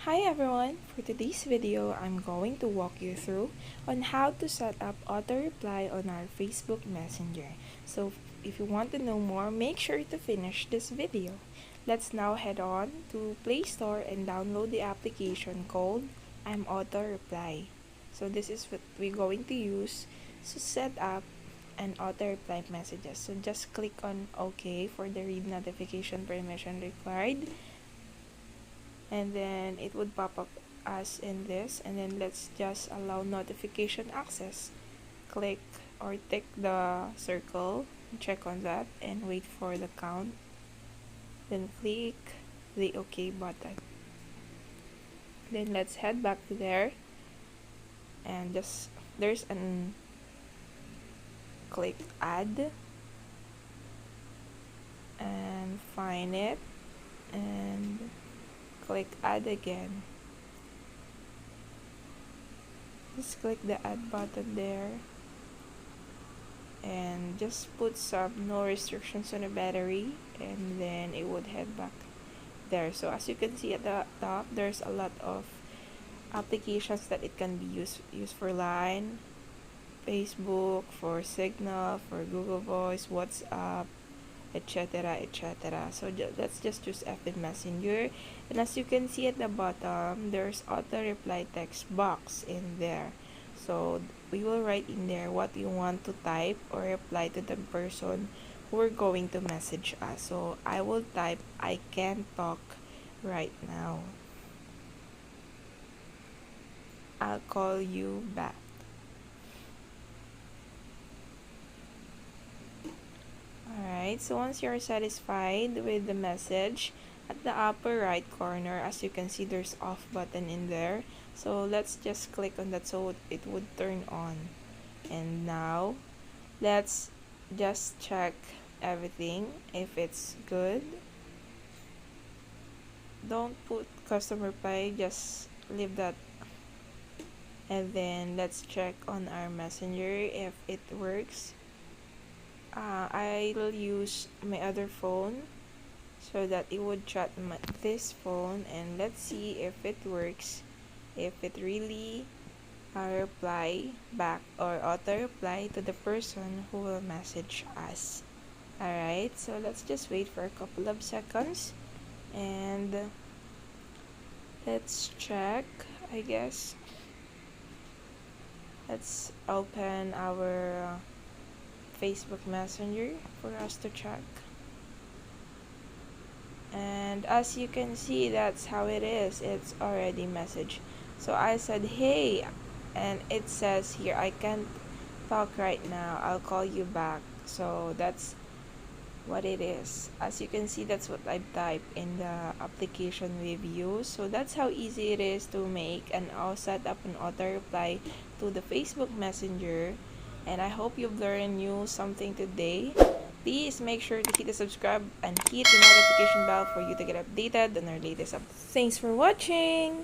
Hi everyone! For today's video, I'm going to walk you through on how to set up auto reply on our Facebook Messenger. So if you want to know more, make sure to finish this video. Let's now head on to Play Store and download the application called I'm Auto Reply. So this is what we're going to use to set up an auto reply messages. So just click on OK for the read notification permission required, and then it would pop up as in this, and then let's just allow notification access. Click or tick the circle, check on that, and wait for the count, then click the OK button. Then let's head back to there and just there's an click add and find it and click add again. Just click the add button there and just put some no restrictions on the battery, and then it would head back there. So as you can see at the top, there's a lot of applications that it can be used for Line, Facebook, for Signal, for Google Voice, WhatsApp, etc, etc. So let's just choose FB Messenger, and as you can see at the bottom, there's auto reply text box in there. So we will write in there what you want to type or reply to the person who are going to message us. So I will type I can't talk right now. I'll call you back. Alright, so once you're satisfied with the message, at the upper right corner, as you can see, there's off button in there. So let's just click on that so it would turn on. And now, let's just check everything if it's good. Don't put custom reply, just leave that. And then let's check on our messenger if it works. I'll use my other phone so that it would chat this phone, and let's see if it works, if it really reply back or auto reply to the person who will message us. Alright, so let's just wait for a couple of seconds and let's check. I guess let's open our Facebook Messenger for us to check. And as you can see, that's how it is. It's already message. So I said hey, and it says here I can't talk right now, I'll call you back. So that's what it is. As you can see, that's what I typed in the application we've used. So that's how easy it is to make and I'll set up an auto reply to the Facebook Messenger. And I hope you've learned something today. Please make sure to hit the subscribe and hit the notification bell for you to get updated on our latest updates. Thanks for watching!